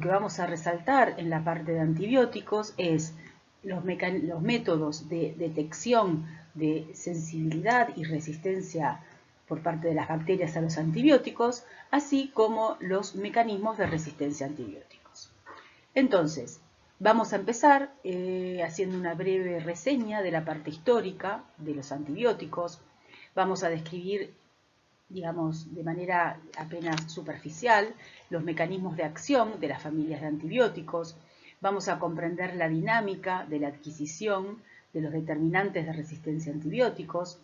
que vamos a resaltar en la parte de antibióticos es los métodos de detección de sensibilidad y resistencia por parte de las bacterias a los antibióticos, así como los mecanismos de resistencia a antibióticos. Entonces, vamos a empezar haciendo una breve reseña de la parte histórica de los antibióticos. Vamos a describir, digamos, de manera apenas superficial, los mecanismos de acción de las familias de antibióticos. Vamos a comprender la dinámica de la adquisición de los determinantes de resistencia a antibióticos.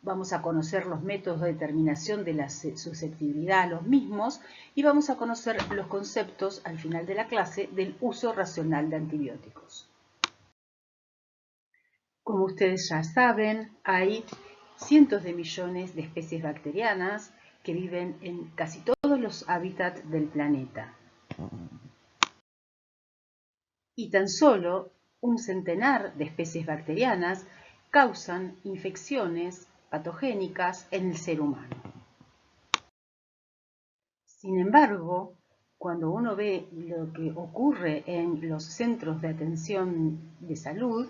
Vamos a conocer los métodos de determinación de la susceptibilidad a los mismos y vamos a conocer los conceptos al final de la clase del uso racional de antibióticos. Como ustedes ya saben, hay cientos de millones de especies bacterianas que viven en casi todos los hábitats del planeta. Y tan solo un centenar de especies bacterianas causan infecciones patogénicas en el ser humano. Sin embargo, cuando uno ve lo que ocurre en los centros de atención de salud,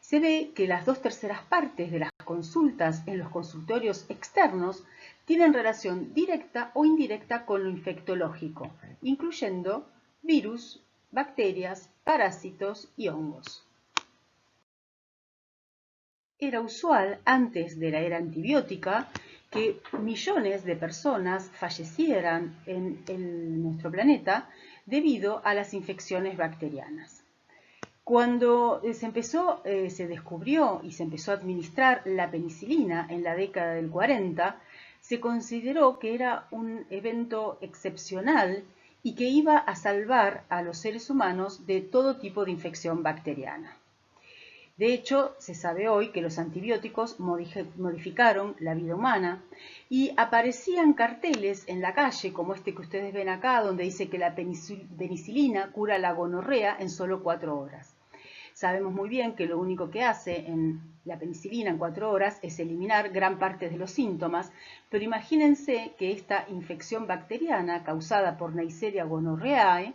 se ve que las 2/3 partes de las consultas en los consultorios externos tienen relación directa o indirecta con lo infectológico, incluyendo virus, bacterias, parásitos y hongos. Era usual, antes de la era antibiótica, que millones de personas fallecieran en nuestro planeta debido a las infecciones bacterianas. Cuando se descubrió y se empezó a administrar la penicilina en la década del 40, se consideró que era un evento excepcional y que iba a salvar a los seres humanos de todo tipo de infección bacteriana. De hecho, se sabe hoy que los antibióticos modificaron la vida humana y aparecían carteles en la calle, como este que ustedes ven acá, donde dice que la penicilina cura la gonorrea en solo 4 horas. Sabemos muy bien que lo único que hace en la penicilina en 4 horas es eliminar gran parte de los síntomas, pero imagínense que esta infección bacteriana causada por Neisseria gonorrhoeae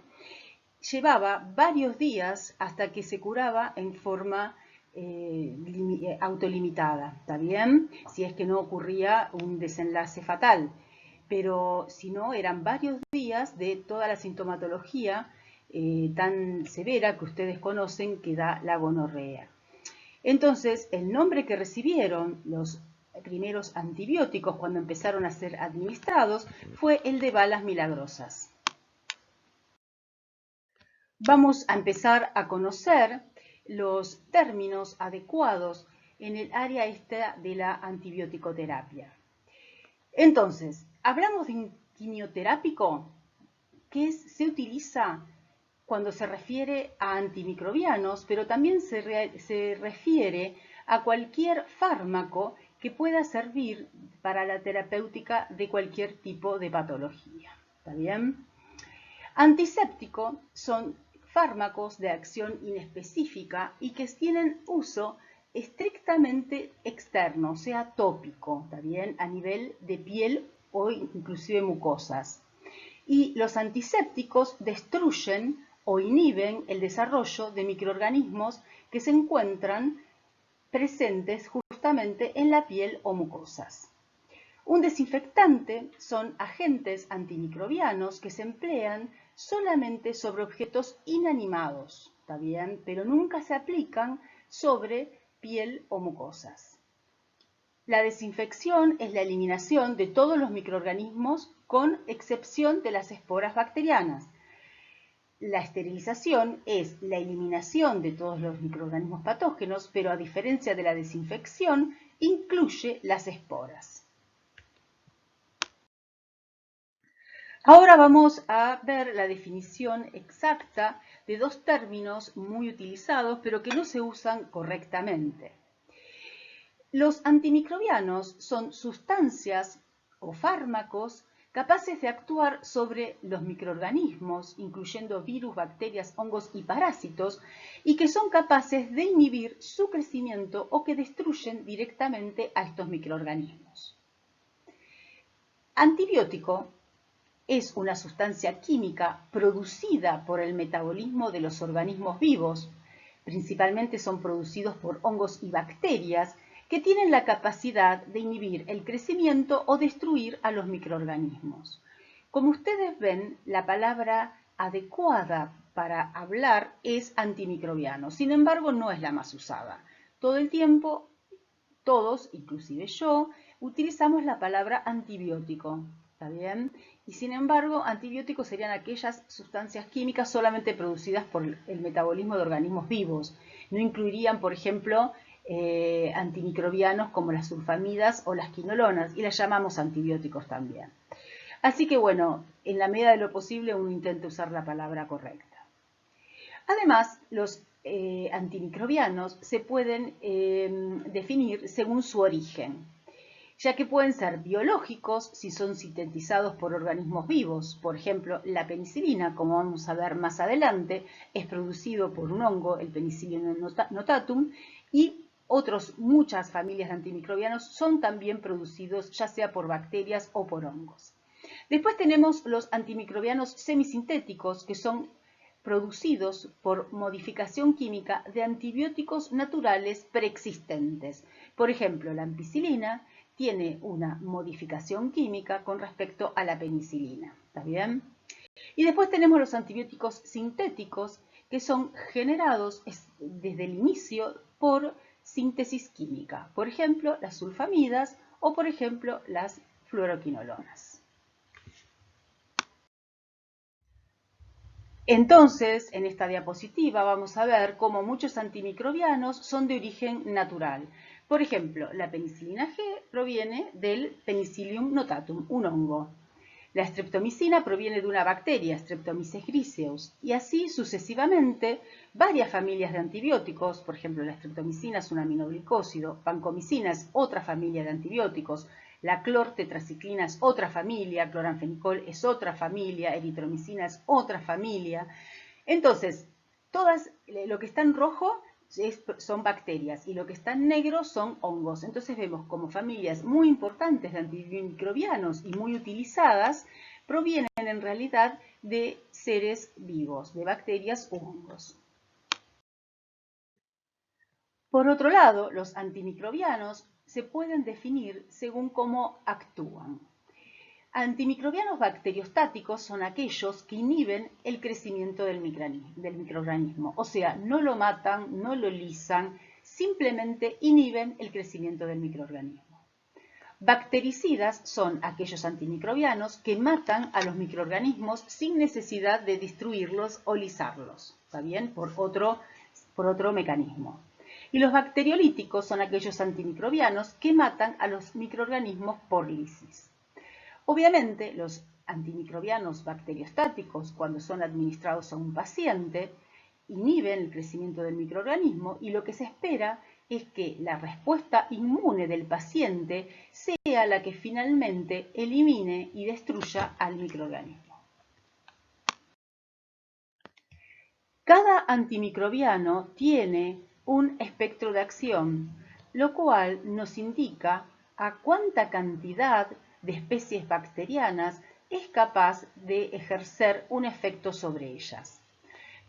llevaba varios días hasta que se curaba en forma autolimitada, ¿está bien? Si es que no ocurría un desenlace fatal. Pero si no, eran varios días de toda la sintomatología tan severa que ustedes conocen que da la gonorrea. Entonces, el nombre que recibieron los primeros antibióticos cuando empezaron a ser administrados fue el de balas milagrosas. Vamos a empezar a conocer los términos adecuados en el área esta de la antibioticoterapia. Entonces, hablamos de quimioterápico, que se utiliza cuando se refiere a antimicrobianos, pero también se refiere a cualquier fármaco que pueda servir para la terapéutica de cualquier tipo de patología. ¿Está bien? Antiséptico son fármacos de acción inespecífica y que tienen uso estrictamente externo, o sea, tópico, ¿está bien? A nivel de piel o inclusive mucosas. Y los antisépticos destruyen o inhiben el desarrollo de microorganismos que se encuentran presentes justamente en la piel o mucosas. Un desinfectante son agentes antimicrobianos que se emplean solamente sobre objetos inanimados, ¿está bien? Pero nunca se aplican sobre piel o mucosas. La desinfección es la eliminación de todos los microorganismos con excepción de las esporas bacterianas. La esterilización es la eliminación de todos los microorganismos patógenos, pero a diferencia de la desinfección, incluye las esporas. Ahora vamos a ver la definición exacta de dos términos muy utilizados, pero que no se usan correctamente. Los antimicrobianos son sustancias o fármacos capaces de actuar sobre los microorganismos, incluyendo virus, bacterias, hongos y parásitos, y que son capaces de inhibir su crecimiento o que destruyen directamente a estos microorganismos. Antibiótico es una sustancia química producida por el metabolismo de los organismos vivos. Principalmente son producidos por hongos y bacterias que tienen la capacidad de inhibir el crecimiento o destruir a los microorganismos. Como ustedes ven, la palabra adecuada para hablar es antimicrobiano. Sin embargo, no es la más usada. Todo el tiempo, todos, inclusive yo, utilizamos la palabra antibiótico. ¿Está bien? Y sin embargo, antibióticos serían aquellas sustancias químicas solamente producidas por el metabolismo de organismos vivos. No incluirían, por ejemplo, antimicrobianos como las sulfamidas o las quinolonas, y las llamamos antibióticos también. Así que bueno, en la medida de lo posible uno intenta usar la palabra correcta. Además, los antimicrobianos se pueden definir según su origen, ya que pueden ser biológicos si son sintetizados por organismos vivos. Por ejemplo, la penicilina, como vamos a ver más adelante, es producido por un hongo, el Penicillium notatum, y muchas familias de antimicrobianos son también producidos ya sea por bacterias o por hongos. Después tenemos los antimicrobianos semisintéticos, que son producidos por modificación química de antibióticos naturales preexistentes. Por ejemplo, la ampicilina tiene una modificación química con respecto a la penicilina. ¿Está bien? Y después tenemos los antibióticos sintéticos, que son generados desde el inicio por síntesis química. Por ejemplo, las sulfamidas o, por ejemplo, las fluoroquinolonas. Entonces, en esta diapositiva vamos a ver cómo muchos antimicrobianos son de origen natural. Por ejemplo, la penicilina G proviene del Penicillium notatum, un hongo. La streptomicina proviene de una bacteria, Streptomyces griseus, y así sucesivamente varias familias de antibióticos. Por ejemplo, la streptomicina es un aminoglicósido, vancomicina es otra familia de antibióticos, la clortetraciclina es otra familia, cloranfenicol es otra familia, eritromicina es otra familia. Entonces, lo que está en rojo son bacterias y lo que está en negro son hongos. Entonces vemos como familias muy importantes de antimicrobianos y muy utilizadas provienen en realidad de seres vivos, de bacterias u hongos. Por otro lado, los antimicrobianos se pueden definir según cómo actúan. Antimicrobianos bacteriostáticos son aquellos que inhiben el crecimiento del microorganismo, o sea, no lo matan, no lo lisan, simplemente inhiben el crecimiento del microorganismo. Bactericidas son aquellos antimicrobianos que matan a los microorganismos sin necesidad de destruirlos o lisarlos, ¿está bien? Por otro mecanismo. Y los bacteriolíticos son aquellos antimicrobianos que matan a los microorganismos por lisis. Obviamente, los antimicrobianos bacteriostáticos, cuando son administrados a un paciente, inhiben el crecimiento del microorganismo y lo que se espera es que la respuesta inmune del paciente sea la que finalmente elimine y destruya al microorganismo. Cada antimicrobiano tiene un espectro de acción, lo cual nos indica a cuánta cantidad de especies bacterianas es capaz de ejercer un efecto sobre ellas.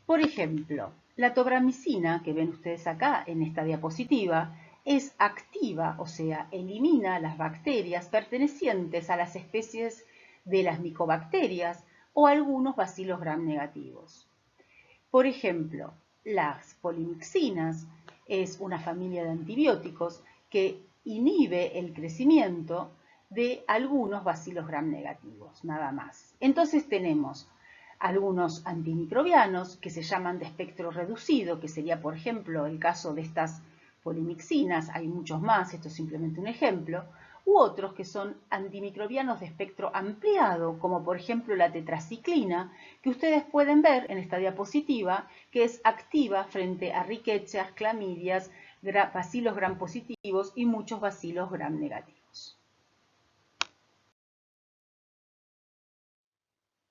Por ejemplo, la tobramicina, que ven ustedes acá en esta diapositiva, es activa, o sea, elimina las bacterias pertenecientes a las especies de las micobacterias o algunos bacilos gram negativos. Por ejemplo, las polimixinas es una familia de antibióticos que inhibe el crecimiento de algunos bacilos gram negativos, nada más. Entonces tenemos algunos antimicrobianos que se llaman de espectro reducido, que sería, por ejemplo, el caso de estas polimixinas, hay muchos más, esto es simplemente un ejemplo, u otros que son antimicrobianos de espectro ampliado, como por ejemplo la tetraciclina, que ustedes pueden ver en esta diapositiva, que es activa frente a riquecias, clamidias, bacilos gram positivos y muchos bacilos gram negativos.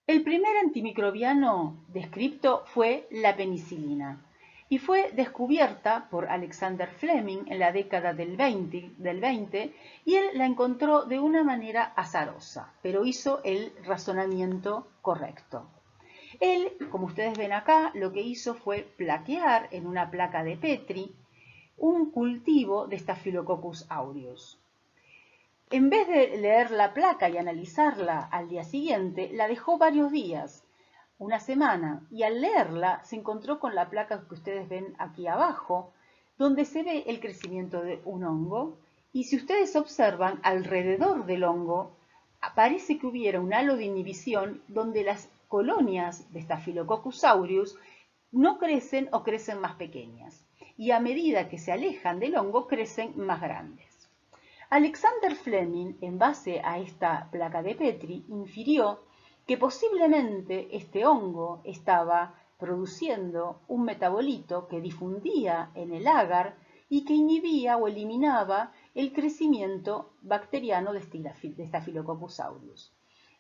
El primer antimicrobiano descrito fue la penicilina y fue descubierta por Alexander Fleming en la década del 20 y él la encontró de una manera azarosa, pero hizo el razonamiento correcto. Él, como ustedes ven acá, lo que hizo fue plaquear en una placa de Petri un cultivo de Staphylococcus aureus. En vez de leer la placa y analizarla al día siguiente, la dejó varios días, una semana, y al leerla se encontró con la placa que ustedes ven aquí abajo, donde se ve el crecimiento de un hongo, y si ustedes observan alrededor del hongo, parece que hubiera un halo de inhibición donde las colonias de Staphylococcus aureus no crecen o crecen más pequeñas, y a medida que se alejan del hongo crecen más grandes. Alexander Fleming, en base a esta placa de Petri, infirió que posiblemente este hongo estaba produciendo un metabolito que difundía en el agar y que inhibía o eliminaba el crecimiento bacteriano de Staphylococcus aureus.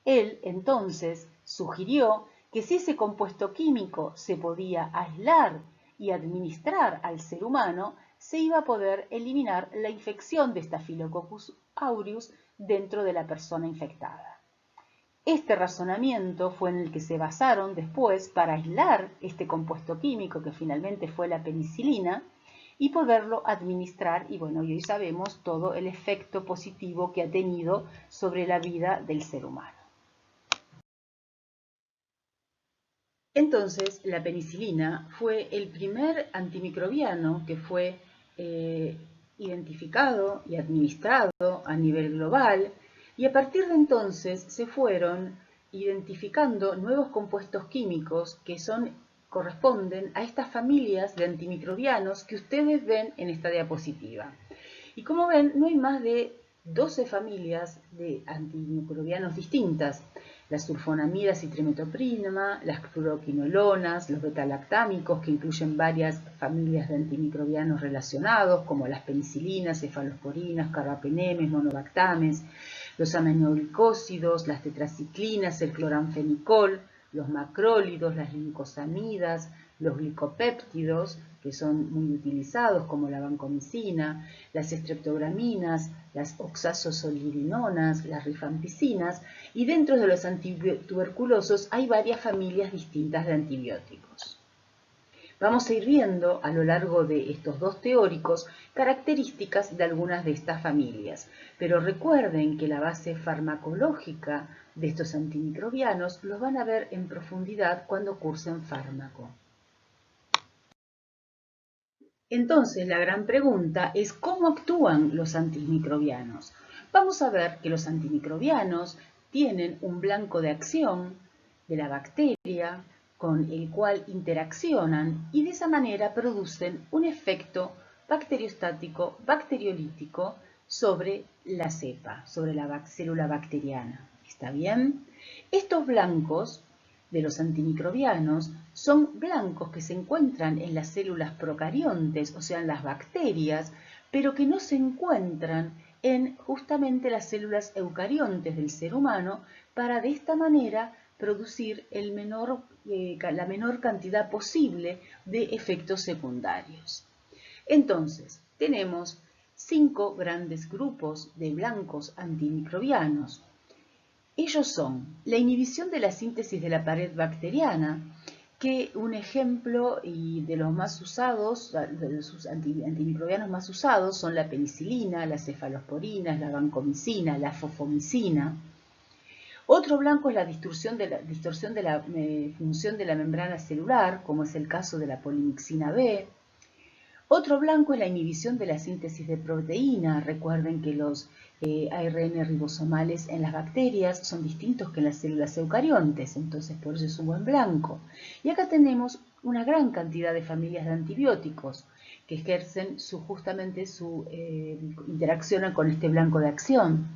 Él entonces sugirió que si ese compuesto químico se podía aislar y administrar al ser humano, se iba a poder eliminar la infección de Staphylococcus aureus dentro de la persona infectada. Este razonamiento fue en el que se basaron después para aislar este compuesto químico que finalmente fue la penicilina y poderlo administrar, y bueno, hoy sabemos todo el efecto positivo que ha tenido sobre la vida del ser humano. Entonces, la penicilina fue el primer antimicrobiano que fue identificado y administrado a nivel global, y a partir de entonces se fueron identificando nuevos compuestos químicos que corresponden a estas familias de antimicrobianos que ustedes ven en esta diapositiva. Y como ven, no hay más de 12 familias de antimicrobianos distintas: las sulfonamidas y trimetoprina, las fluoroquinolonas, los betalactámicos, que incluyen varias familias de antimicrobianos relacionados, como las penicilinas, cefalosporinas, carbapenemes, monobactames, los aminoglicósidos, las tetraciclinas, el cloranfenicol, los macrólidos, las lincosamidas, los glicopéptidos, que son muy utilizados, como la vancomicina, las streptograminas, las oxazosoliridinonas, las rifampicinas, y dentro de los antituberculosos hay varias familias distintas de antibióticos. Vamos a ir viendo a lo largo de estos dos teóricos características de algunas de estas familias, pero recuerden que la base farmacológica de estos antimicrobianos los van a ver en profundidad cuando cursen fármaco. Entonces, la gran pregunta es ¿cómo actúan los antimicrobianos? Vamos a ver que los antimicrobianos tienen un blanco de acción de la bacteria con el cual interaccionan y de esa manera producen un efecto bacteriostático, bacteriolítico sobre la cepa, sobre la célula bacteriana. ¿Está bien? Estos blancos de los antimicrobianos son blancos que se encuentran en las células procariontes, o sea, en las bacterias, pero que no se encuentran en justamente las células eucariontes del ser humano, para de esta manera producir la menor cantidad posible de efectos secundarios. Entonces, tenemos 5 grandes grupos de blancos antimicrobianos. Ellos son la inhibición de la síntesis de la pared bacteriana, que un ejemplo y de los más usados, de los antimicrobianos más usados, son la penicilina, las cefalosporinas, la vancomicina, la fofomicina. Otro blanco es la distorsión de la función de la membrana celular, como es el caso de la polimixina B. Otro blanco es la inhibición de la síntesis de proteína. Recuerden que los ARN ribosomales en las bacterias son distintos que en las células eucariontes, entonces por eso es un buen blanco. Y acá tenemos una gran cantidad de familias de antibióticos que ejercen interaccionan con este blanco de acción,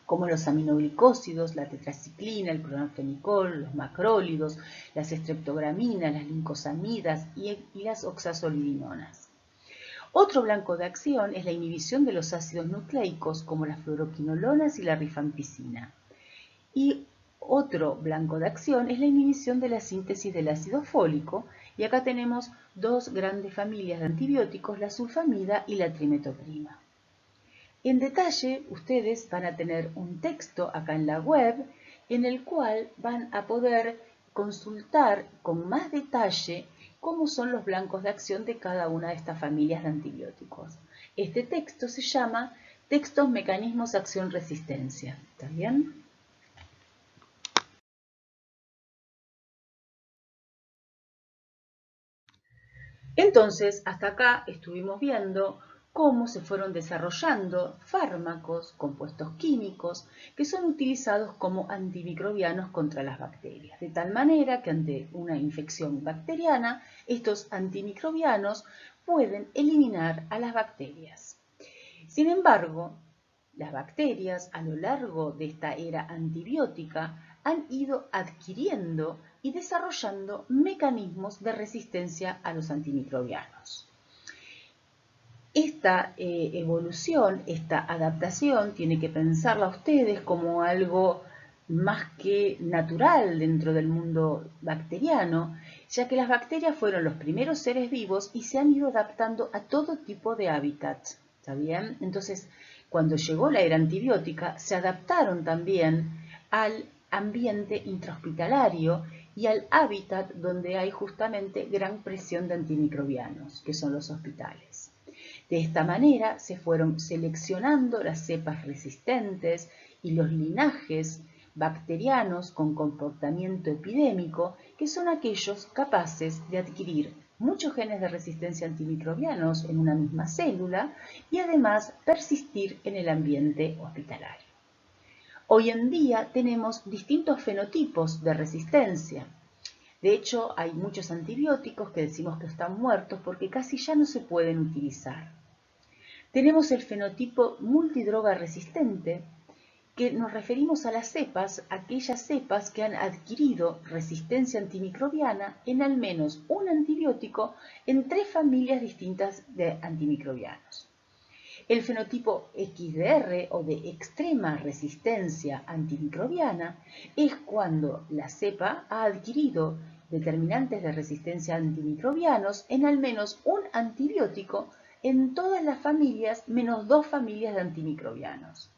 como los aminoglicósidos, la tetraciclina, el cloranfenicol, los macrólidos, las streptograminas, las lincosamidas y las oxazolidinonas. Otro blanco de acción es la inhibición de los ácidos nucleicos, como las fluoroquinolonas y la rifampicina. Y Otro blanco de acción es la inhibición de la síntesis del ácido fólico, y acá tenemos dos grandes familias de antibióticos, la sulfamida y la trimetoprima. En detalle, ustedes van a tener un texto acá en la web en el cual van a poder consultar con más detalle cómo son los blancos de acción de cada una de estas familias de antibióticos. Este texto se llama Textos Mecanismos Acción-Resistencia. ¿Está bien? Entonces, hasta acá estuvimos viendo cómo se fueron desarrollando fármacos, compuestos químicos, que son utilizados como antimicrobianos contra las bacterias, de tal manera que ante una infección bacteriana, estos antimicrobianos pueden eliminar a las bacterias. Sin embargo, las bacterias a lo largo de esta era antibiótica han ido adquiriendo y desarrollando mecanismos de resistencia a los antimicrobianos. Esta evolución, esta adaptación, tiene que pensarla ustedes como algo más que natural dentro del mundo bacteriano, ya que las bacterias fueron los primeros seres vivos y se han ido adaptando a todo tipo de hábitats. ¿Está bien? Entonces, cuando llegó la era antibiótica, se adaptaron también al ambiente intrahospitalario y al hábitat donde hay justamente gran presión de antimicrobianos, que son los hospitales. De esta manera se fueron seleccionando las cepas resistentes y los linajes bacterianos con comportamiento epidémico, que son aquellos capaces de adquirir muchos genes de resistencia a antimicrobianos en una misma célula y además persistir en el ambiente hospitalario. Hoy en día tenemos distintos fenotipos de resistencia. De hecho, hay muchos antibióticos que decimos que están muertos porque casi ya no se pueden utilizar. Tenemos el fenotipo multidroga resistente, que nos referimos a las cepas, aquellas cepas que han adquirido resistencia antimicrobiana en al menos un antibiótico en 3 familias distintas de antimicrobianos. El fenotipo XDR o de extrema resistencia antimicrobiana es cuando la cepa ha adquirido determinantes de resistencia a antimicrobianos en al menos un antibiótico en todas las familias menos 2 familias de antimicrobianos.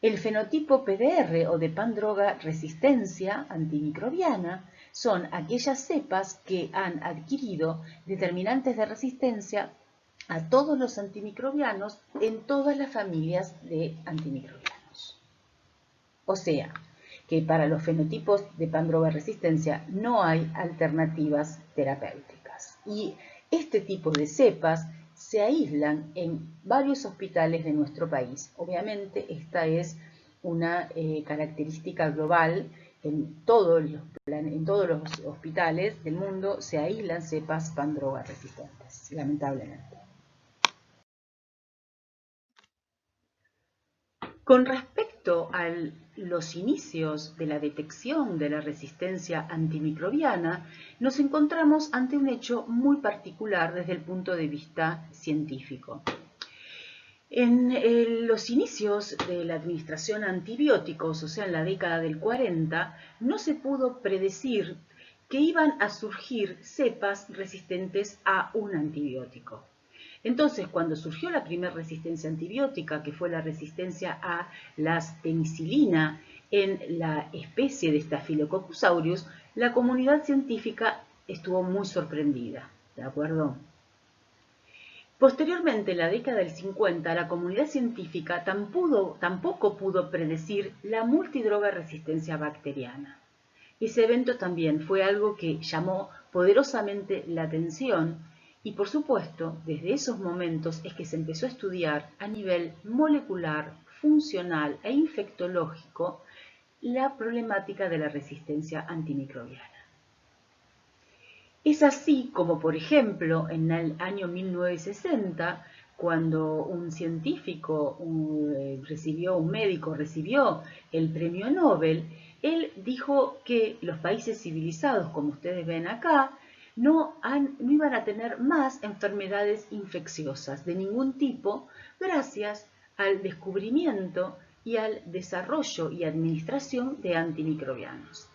El fenotipo PDR o de pandroga resistencia antimicrobiana son aquellas cepas que han adquirido determinantes de resistencia a todos los antimicrobianos en todas las familias de antimicrobianos. O sea, que para los fenotipos de pandroga resistencia no hay alternativas terapéuticas. Y este tipo de cepas se aíslan en varios hospitales de nuestro país. Obviamente esta es una característica global. En todos los hospitales del mundo se aíslan cepas pandroga resistentes, lamentablemente. Con respecto a los inicios de la detección de la resistencia antimicrobiana, nos encontramos ante un hecho muy particular desde el punto de vista científico. En los inicios de la administración a antibióticos, o sea, en la década del 40, no se pudo predecir que iban a surgir cepas resistentes a un antibiótico. Entonces, cuando surgió la primera resistencia antibiótica, que fue la resistencia a la penicilina en la especie de Staphylococcus aureus, la comunidad científica estuvo muy sorprendida, ¿de acuerdo? Posteriormente, en la década del 50, la comunidad científica tampoco pudo predecir la multidroga resistencia bacteriana. Ese evento también fue algo que llamó poderosamente la atención y, por supuesto, desde esos momentos es que se empezó a estudiar a nivel molecular, funcional e infectológico la problemática de la resistencia antimicrobiana. Es así como, por ejemplo, en el año 1960, cuando un científico, un médico recibió el premio Nobel, él dijo que los países civilizados, como ustedes ven acá, no iban a tener más enfermedades infecciosas de ningún tipo gracias al descubrimiento y al desarrollo y administración de antimicrobianos.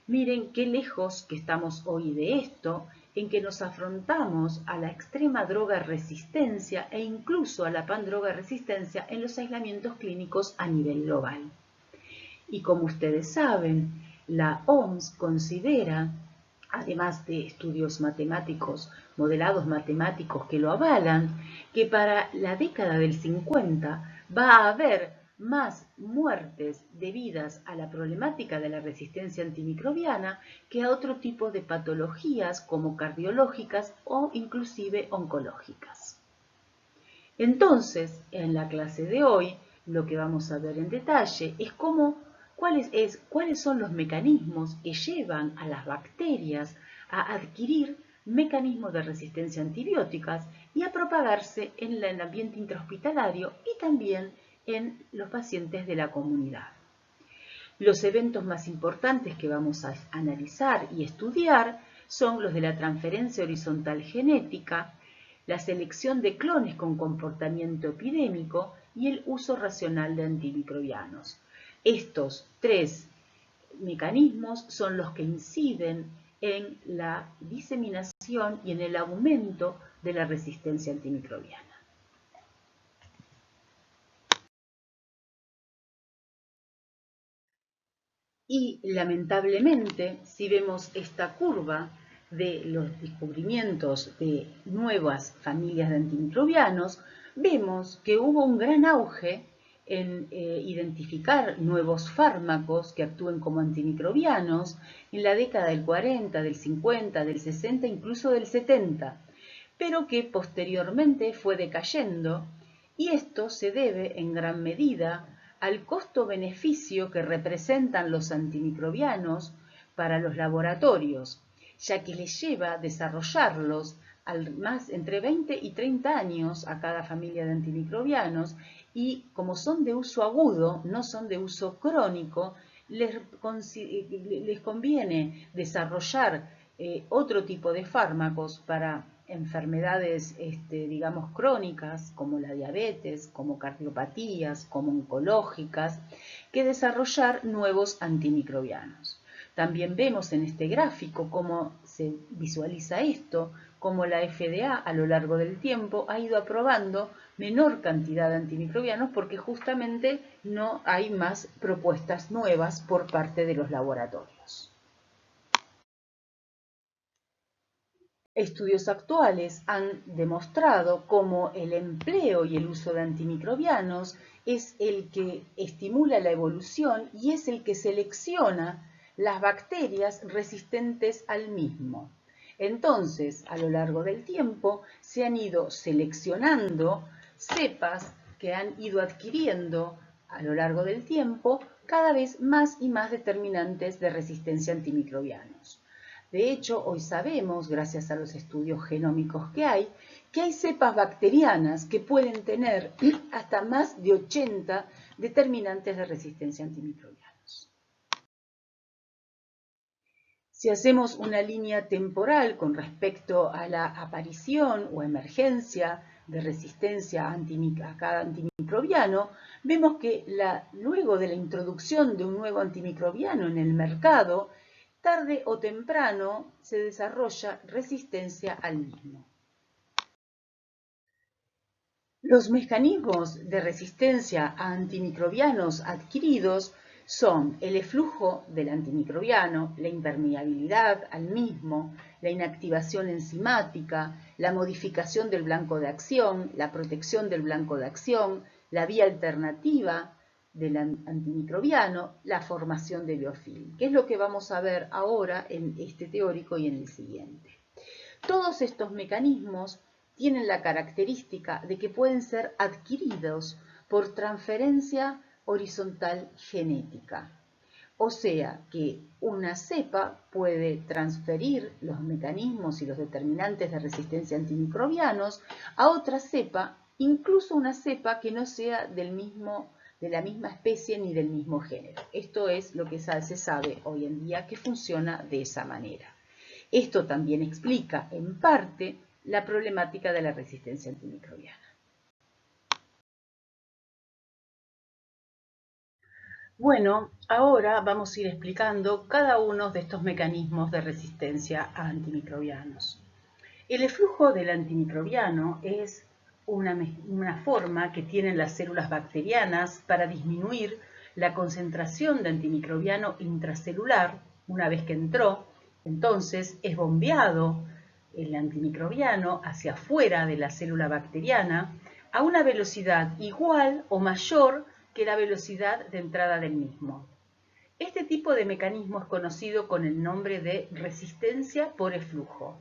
Miren qué lejos que estamos hoy de esto, en que nos afrontamos a la extrema droga resistencia e incluso a la pandroga resistencia en los aislamientos clínicos a nivel global. Y como ustedes saben, la OMS considera, además de estudios matemáticos, modelados matemáticos que lo avalan, que para la década del 50 va a haber más muertes debidas a la problemática de la resistencia antimicrobiana que a otro tipo de patologías como cardiológicas o inclusive oncológicas. Entonces, en la clase de hoy, lo que vamos a ver en detalle es cuáles son los mecanismos que llevan a las bacterias a adquirir mecanismos de resistencia a antibióticas y a propagarse en el ambiente intrahospitalario y también en los pacientes de la comunidad. Los eventos más importantes que vamos a analizar y estudiar son los de la transferencia horizontal genética, la selección de clones con comportamiento epidémico y el uso racional de antimicrobianos. Estos tres mecanismos son los que inciden en la diseminación y en el aumento de la resistencia antimicrobiana. Y lamentablemente, si vemos esta curva de los descubrimientos de nuevas familias de antimicrobianos, vemos que hubo un gran auge en identificar nuevos fármacos que actúen como antimicrobianos en la década del 40, del 50, del 60, incluso del 70, pero que posteriormente fue decayendo, y esto se debe en gran medida al costo-beneficio que representan los antimicrobianos para los laboratorios, ya que les lleva desarrollarlos entre 20 y 30 años a cada familia de antimicrobianos, y como son de uso agudo, no son de uso crónico, les conviene desarrollar otro tipo de fármacos para enfermedades, digamos, crónicas, como la diabetes, como cardiopatías, como oncológicas, que desarrollar nuevos antimicrobianos. También vemos en este gráfico cómo se visualiza esto, cómo la FDA a lo largo del tiempo ha ido aprobando menor cantidad de antimicrobianos porque justamente no hay más propuestas nuevas por parte de los laboratorios. Estudios actuales han demostrado cómo el empleo y el uso de antimicrobianos es el que estimula la evolución y es el que selecciona las bacterias resistentes al mismo. Entonces, a lo largo del tiempo, se han ido seleccionando cepas que han ido adquiriendo a lo largo del tiempo cada vez más y más determinantes de resistencia a antimicrobianos. De hecho, hoy sabemos, gracias a los estudios genómicos que hay cepas bacterianas que pueden tener hasta más de 80 determinantes de resistencia a antimicrobianos. Si hacemos una línea temporal con respecto a la aparición o emergencia de resistencia a cada antimicrobiano, vemos que luego de la introducción de un nuevo antimicrobiano en el mercado, tarde o temprano se desarrolla resistencia al mismo. Los mecanismos de resistencia a antimicrobianos adquiridos son el eflujo del antimicrobiano, la impermeabilidad al mismo, la inactivación enzimática, la modificación del blanco de acción, la protección del blanco de acción, la vía alternativa del antimicrobiano, la formación de biofilm, que es lo que vamos a ver ahora en este teórico y en el siguiente. Todos estos mecanismos tienen la característica de que pueden ser adquiridos por transferencia horizontal genética. O sea que una cepa puede transferir los mecanismos y los determinantes de resistencia a antimicrobianos a otra cepa, incluso una cepa que no sea de la misma especie ni del mismo género. Esto es lo que se sabe hoy en día que funciona de esa manera. Esto también explica, en parte, la problemática de la resistencia antimicrobiana. Bueno, ahora vamos a ir explicando cada uno de estos mecanismos de resistencia a antimicrobianos. El eflujo del antimicrobiano es una forma que tienen las células bacterianas para disminuir la concentración de antimicrobiano intracelular una vez que entró. Entonces es bombeado el antimicrobiano hacia afuera de la célula bacteriana a una velocidad igual o mayor que la velocidad de entrada del mismo. Este tipo de mecanismo es conocido con el nombre de resistencia por eflujo.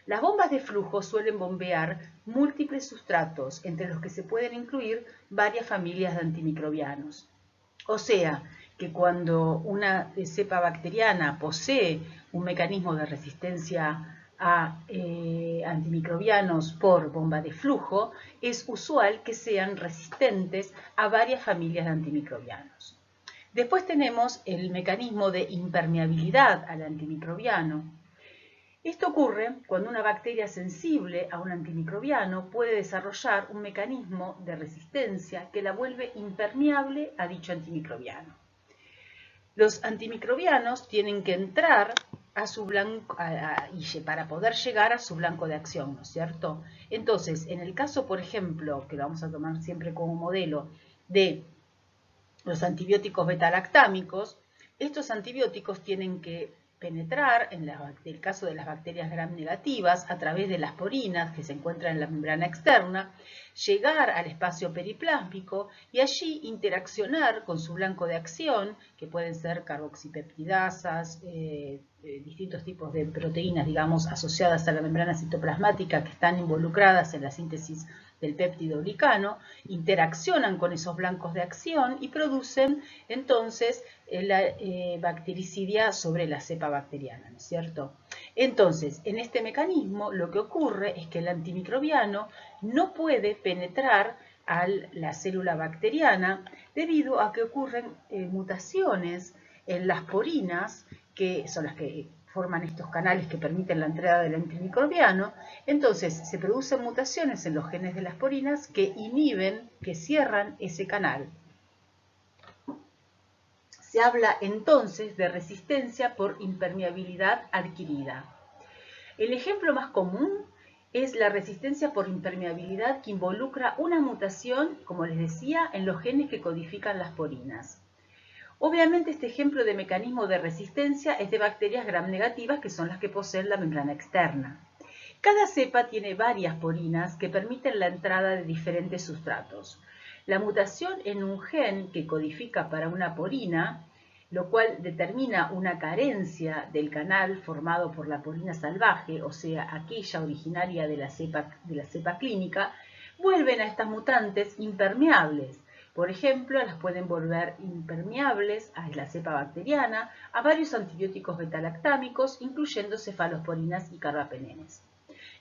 Las bombas de flujo suelen bombear múltiples sustratos, entre los que se pueden incluir varias familias de antimicrobianos. O sea, que cuando una cepa bacteriana posee un mecanismo de resistencia a antimicrobianos por bomba de flujo, es usual que sean resistentes a varias familias de antimicrobianos. Después tenemos el mecanismo de impermeabilidad al antimicrobiano. Esto ocurre cuando una bacteria sensible a un antimicrobiano puede desarrollar un mecanismo de resistencia que la vuelve impermeable a dicho antimicrobiano. Los antimicrobianos tienen que entrar a su blanco, para poder llegar a su blanco de acción, ¿no es cierto? Entonces, en el caso, por ejemplo, que lo vamos a tomar siempre como modelo, de los antibióticos betalactámicos, estos antibióticos tienen que penetrar, en el caso de las bacterias gram negativas, a través de las porinas que se encuentran en la membrana externa, llegar al espacio periplásmico y allí interaccionar con su blanco de acción, que pueden ser carboxipeptidasas, distintos tipos de proteínas, digamos, asociadas a la membrana citoplasmática que están involucradas en la síntesis del péptido glicano, interaccionan con esos blancos de acción y producen entonces la bactericidia sobre la cepa bacteriana, ¿no es cierto? Entonces, en este mecanismo lo que ocurre es que el antimicrobiano no puede penetrar a la célula bacteriana debido a que ocurren mutaciones en las porinas, que son las que forman estos canales que permiten la entrada del antimicrobiano. Entonces se producen mutaciones en los genes de las porinas que inhiben, que cierran ese canal. Se habla entonces de resistencia por impermeabilidad adquirida. El ejemplo más común es la resistencia por impermeabilidad que involucra una mutación, como les decía, en los genes que codifican las porinas. Obviamente este ejemplo de mecanismo de resistencia es de bacterias gram negativas, que son las que poseen la membrana externa. Cada cepa tiene varias porinas que permiten la entrada de diferentes sustratos. La mutación en un gen que codifica para una porina, lo cual determina una carencia del canal formado por la porina salvaje, o sea, aquella originaria de la cepa clínica, vuelven a estas mutantes impermeables. Por ejemplo, las pueden volver impermeables a la cepa bacteriana, a varios antibióticos betalactámicos, incluyendo cefalosporinas y carbapenenes.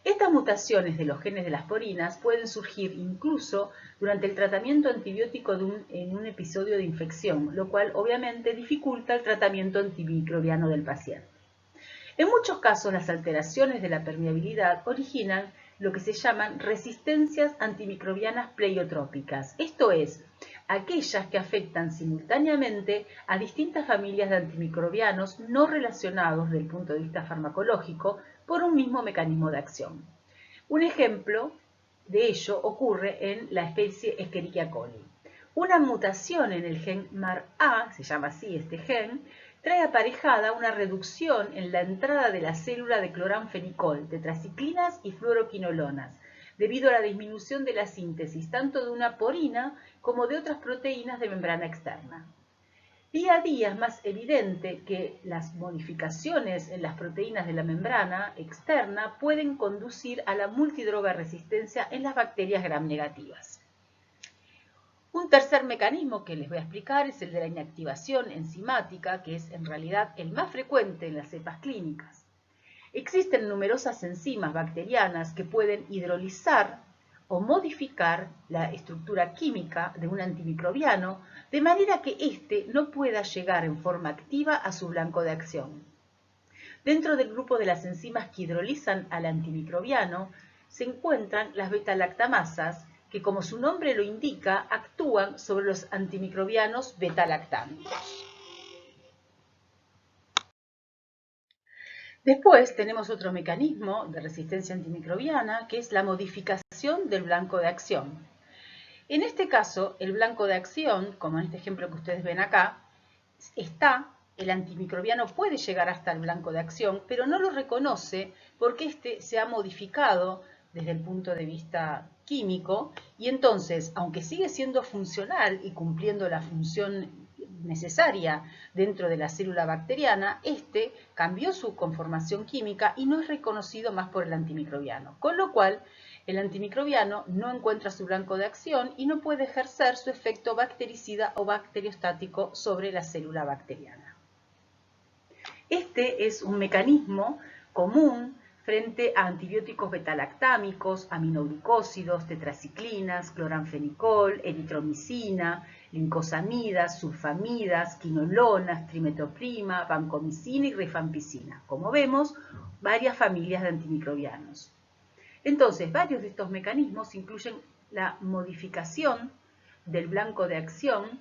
Estas mutaciones de los genes de las porinas pueden surgir incluso durante el tratamiento antibiótico en un episodio de infección, lo cual obviamente dificulta el tratamiento antimicrobiano del paciente. En muchos casos, las alteraciones de la permeabilidad originan lo que se llaman resistencias antimicrobianas pleiotrópicas, esto es, aquellas que afectan simultáneamente a distintas familias de antimicrobianos no relacionados desde el punto de vista farmacológico por un mismo mecanismo de acción. Un ejemplo de ello ocurre en la especie Escherichia coli. Una mutación en el gen MAR-A, se llama así este gen, trae aparejada una reducción en la entrada de la célula de cloranfenicol, tetraciclinas y fluoroquinolonas, debido a la disminución de la síntesis tanto de una porina como de otras proteínas de membrana externa. Día a día es más evidente que las modificaciones en las proteínas de la membrana externa pueden conducir a la multidroga resistencia en las bacterias gram negativas. Un tercer mecanismo que les voy a explicar es el de la inactivación enzimática, que es en realidad el más frecuente en las cepas clínicas. Existen numerosas enzimas bacterianas que pueden hidrolizar o modificar la estructura química de un antimicrobiano de manera que éste no pueda llegar en forma activa a su blanco de acción. Dentro del grupo de las enzimas que hidrolizan al antimicrobiano se encuentran las beta-lactamasas, que, como su nombre lo indica, actúan sobre los antimicrobianos beta-lactámicos. Después tenemos otro mecanismo de resistencia antimicrobiana, que es la modificación del blanco de acción. En este caso, el blanco de acción, como en este ejemplo que ustedes ven acá, el antimicrobiano puede llegar hasta el blanco de acción, pero no lo reconoce porque este se ha modificado desde el punto de vista químico y entonces, aunque sigue siendo funcional y cumpliendo la función necesaria dentro de la célula bacteriana, este cambió su conformación química y no es reconocido más por el antimicrobiano, con lo cual el antimicrobiano no encuentra su blanco de acción y no puede ejercer su efecto bactericida o bacteriostático sobre la célula bacteriana. Este es un mecanismo común frente a antibióticos betalactámicos, aminoglucósidos, tetraciclinas, cloranfenicol, eritromicina, lincosamidas, sulfamidas, quinolonas, trimetoprima, vancomicina y rifampicina. Como vemos, varias familias de antimicrobianos. Entonces, varios de estos mecanismos incluyen la modificación del blanco de acción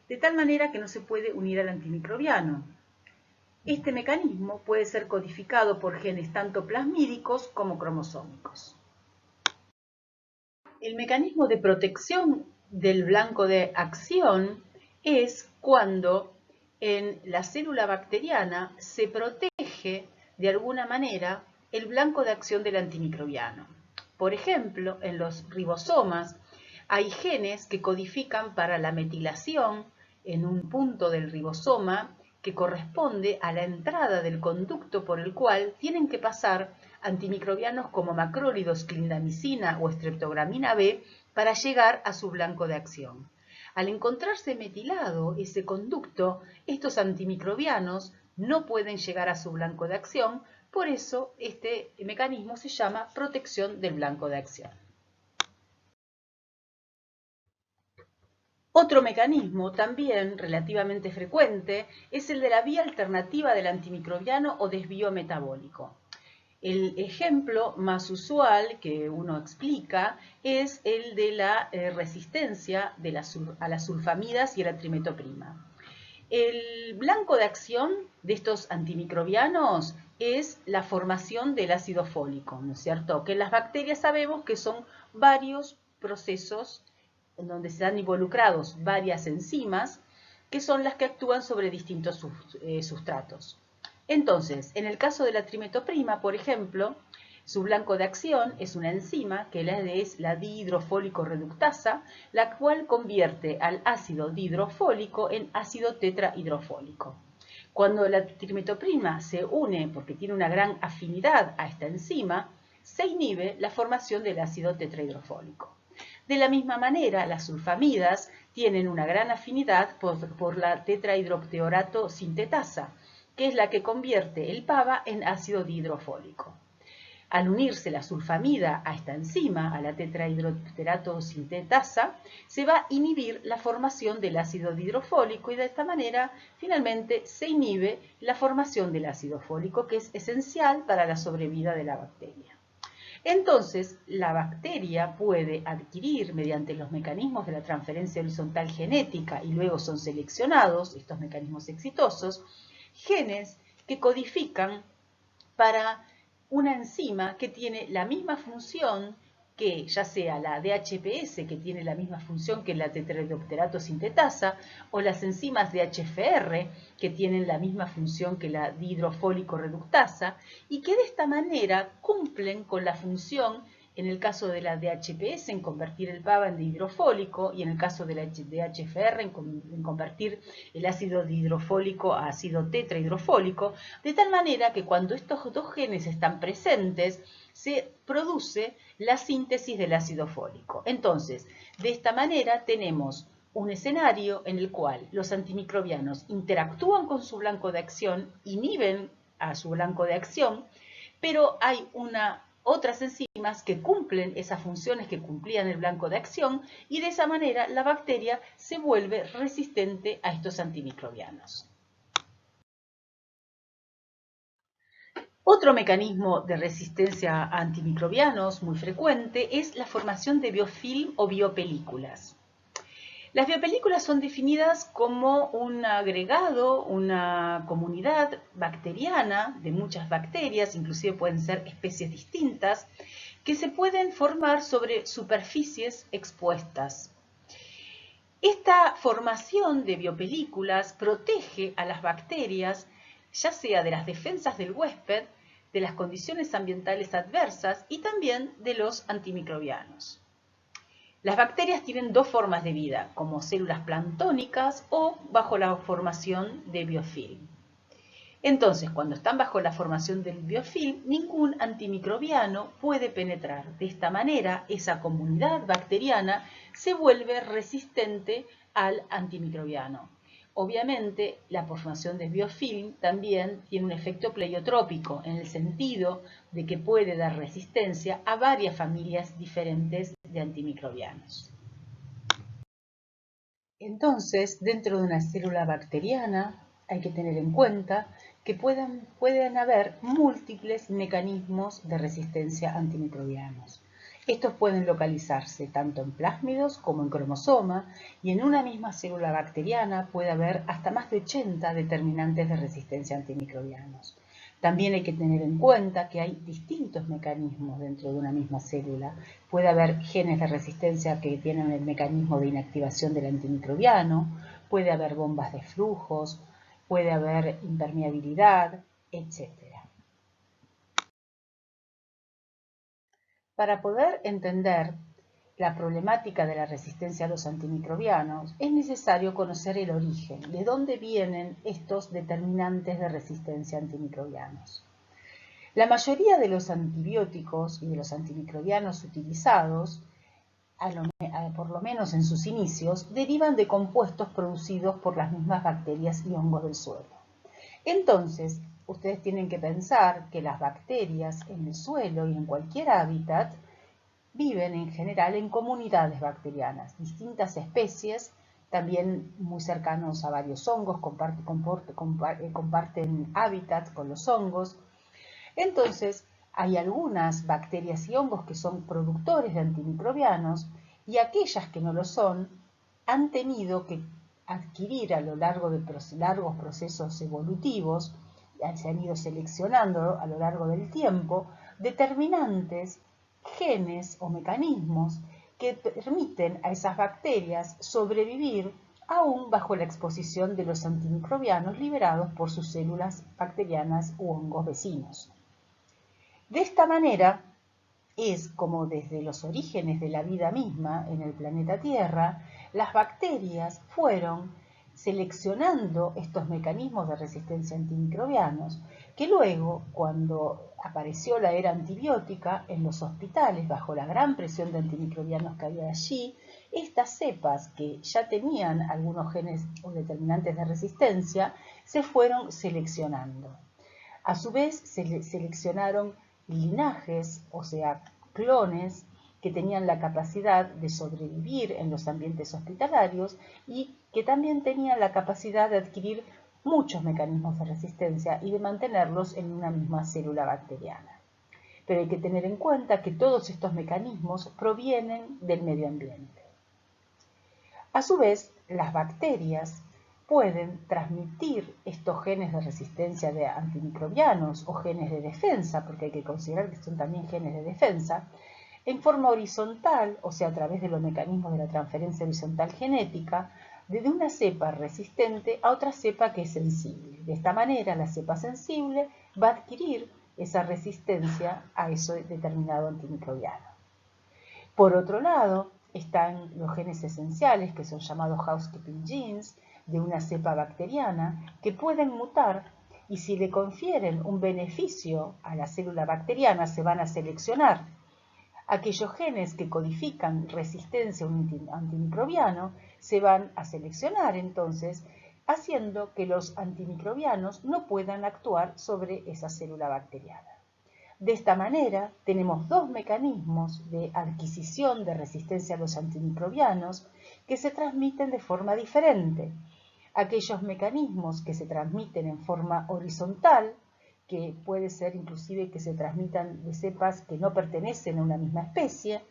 de tal manera que no se puede unir al antimicrobiano. Este mecanismo puede ser codificado por genes tanto plasmídicos como cromosómicos. El mecanismo de protección del blanco de acción es cuando en la célula bacteriana se protege de alguna manera el blanco de acción del antimicrobiano. Por ejemplo, en los ribosomas hay genes que codifican para la metilación en un punto del ribosoma que corresponde a la entrada del conducto por el cual tienen que pasar antimicrobianos como macrólidos, clindamicina o streptogramina B para llegar a su blanco de acción. Al encontrarse metilado ese conducto, estos antimicrobianos no pueden llegar a su blanco de acción, por eso este mecanismo se llama protección del blanco de acción. Otro mecanismo también relativamente frecuente es el de la vía alternativa del antimicrobiano o desvío metabólico. El ejemplo más usual que uno explica es el de la resistencia a las sulfamidas y a la trimetoprima. El blanco de acción de estos antimicrobianos es la formación del ácido fólico, ¿no es cierto? Que en las bacterias sabemos que son varios procesos en donde se han involucrados varias enzimas que son las que actúan sobre distintos sustratos. Entonces, en el caso de la trimetoprima, por ejemplo, su blanco de acción es una enzima que es la dihidrofólico reductasa, la cual convierte al ácido dihidrofólico en ácido tetrahidrofólico. Cuando la trimetoprima se une porque tiene una gran afinidad a esta enzima, se inhibe la formación del ácido tetrahidrofólico. De la misma manera, las sulfamidas tienen una gran afinidad por la tetrahidroteorato sintetasa, que es la que convierte el PABA en ácido dihidrofólico. Al unirse la sulfamida a esta enzima, a la tetrahidroteorato sintetasa, se va a inhibir la formación del ácido dihidrofólico y de esta manera finalmente se inhibe la formación del ácido fólico, que es esencial para la sobrevida de la bacteria. Entonces, la bacteria puede adquirir, mediante los mecanismos de la transferencia horizontal genética, y luego son seleccionados, estos mecanismos exitosos, genes que codifican para una enzima que tiene la misma función que ya sea la DHPS, que tiene la misma función que la tetrahidroteorato sintetasa, o las enzimas DHFR, que tienen la misma función que la dihidrofólico reductasa, y que de esta manera cumplen con la función, en el caso de la DHPS, en convertir el PABA en dihidrofólico, y en el caso de la DHFR, en convertir el ácido dihidrofólico a ácido tetrahidrofólico, de tal manera que cuando estos dos genes están presentes, se produce la síntesis del ácido fólico. Entonces, de esta manera tenemos un escenario en el cual los antimicrobianos interactúan con su blanco de acción, inhiben a su blanco de acción, pero hay otras enzimas que cumplen esas funciones que cumplían el blanco de acción y de esa manera la bacteria se vuelve resistente a estos antimicrobianos. Otro mecanismo de resistencia a antimicrobianos muy frecuente es la formación de biofilm o biopelículas. Las biopelículas son definidas como un agregado, una comunidad bacteriana de muchas bacterias, inclusive pueden ser especies distintas, que se pueden formar sobre superficies expuestas. Esta formación de biopelículas protege a las bacterias, ya sea de las defensas del huésped, de las condiciones ambientales adversas y también de los antimicrobianos. Las bacterias tienen dos formas de vida, como células planctónicas o bajo la formación de biofilm. Entonces, cuando están bajo la formación del biofilm, ningún antimicrobiano puede penetrar. De esta manera, esa comunidad bacteriana se vuelve resistente al antimicrobiano. Obviamente, la formación de biofilm también tiene un efecto pleiotrópico, en el sentido de que puede dar resistencia a varias familias diferentes de antimicrobianos. Entonces, dentro de una célula bacteriana, hay que tener en cuenta que pueden haber múltiples mecanismos de resistencia a antimicrobianos. Estos pueden localizarse tanto en plásmidos como en cromosoma, y en una misma célula bacteriana puede haber hasta más de 80 determinantes de resistencia a antimicrobianos. También hay que tener en cuenta que hay distintos mecanismos dentro de una misma célula. Puede haber genes de resistencia que tienen el mecanismo de inactivación del antimicrobiano, puede haber bombas de flujos, puede haber impermeabilidad, etc. Para poder entender la problemática de la resistencia a los antimicrobianos, es necesario conocer el origen, de dónde vienen estos determinantes de resistencia a antimicrobianos. La mayoría de los antibióticos y de los antimicrobianos utilizados, por lo menos en sus inicios, derivan de compuestos producidos por las mismas bacterias y hongos del suelo. Entonces, ustedes tienen que pensar que las bacterias en el suelo y en cualquier hábitat viven en general en comunidades bacterianas, distintas especies, también muy cercanos a varios hongos, comparten hábitat con los hongos. Entonces, hay algunas bacterias y hongos que son productores de antimicrobianos y aquellas que no lo son han tenido que adquirir a lo largo de largos procesos evolutivos, se han ido seleccionando a lo largo del tiempo, determinantes, genes o mecanismos que permiten a esas bacterias sobrevivir aún bajo la exposición de los antimicrobianos liberados por sus células bacterianas u hongos vecinos. De esta manera es como desde los orígenes de la vida misma en el planeta Tierra, las bacterias fueron seleccionando estos mecanismos de resistencia a antimicrobianos, que luego, cuando apareció la era antibiótica en los hospitales, bajo la gran presión de antimicrobianos que había allí, estas cepas que ya tenían algunos genes o determinantes de resistencia, se fueron seleccionando. A su vez, se seleccionaron linajes, o sea, clones, que tenían la capacidad de sobrevivir en los ambientes hospitalarios y que también tenían la capacidad de adquirir muchos mecanismos de resistencia y de mantenerlos en una misma célula bacteriana. Pero hay que tener en cuenta que todos estos mecanismos provienen del medio ambiente. A su vez, las bacterias pueden transmitir estos genes de resistencia de antimicrobianos o genes de defensa, porque hay que considerar que son también genes de defensa, en forma horizontal, o sea, a través de los mecanismos de la transferencia horizontal genética, desde una cepa resistente a otra cepa que es sensible. De esta manera, la cepa sensible va a adquirir esa resistencia a ese determinado antimicrobiano. Por otro lado, están los genes esenciales, que son llamados housekeeping genes, de una cepa bacteriana, que pueden mutar y si le confieren un beneficio a la célula bacteriana, se van a seleccionar. Aquellos genes que codifican resistencia a un antimicrobiano se van a seleccionar entonces, haciendo que los antimicrobianos no puedan actuar sobre esa célula bacteriana. De esta manera, tenemos dos mecanismos de adquisición de resistencia a los antimicrobianos que se transmiten de forma diferente. Aquellos mecanismos que se transmiten en forma horizontal que puede ser inclusive que se transmitan de cepas que no pertenecen a una misma especie.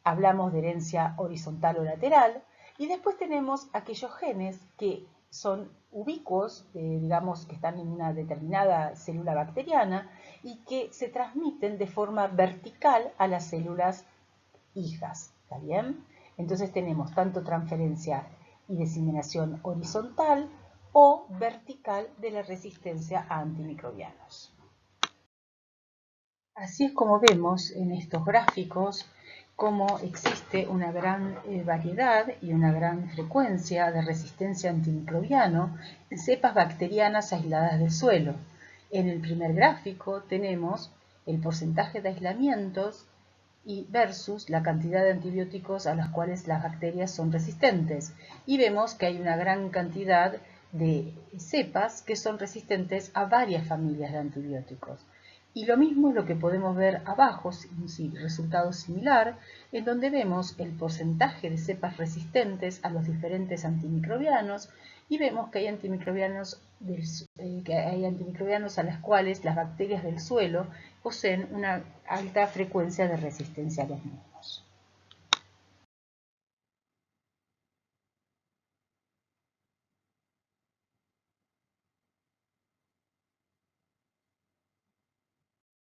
Hablamos de herencia horizontal o lateral. Y después tenemos aquellos genes que son ubicuos, digamos que están en una determinada célula bacteriana y que se transmiten de forma vertical a las células hijas. ¿Está bien? Entonces tenemos tanto transferencia y diseminación horizontal o vertical de la resistencia a antimicrobianos. Así es como vemos en estos gráficos cómo existe una gran variedad y una gran frecuencia de resistencia a antimicrobiano en cepas bacterianas aisladas del suelo. En el primer gráfico tenemos el porcentaje de aislamientos y versus la cantidad de antibióticos a los cuales las bacterias son resistentes. Y vemos que hay una gran cantidad de cepas que son resistentes a varias familias de antibióticos. Y lo mismo es lo que podemos ver abajo, un resultado similar, en donde vemos el porcentaje de cepas resistentes a los diferentes antimicrobianos y vemos que hay antimicrobianos a las cuales las bacterias del suelo poseen una alta frecuencia de resistencia a los mismos.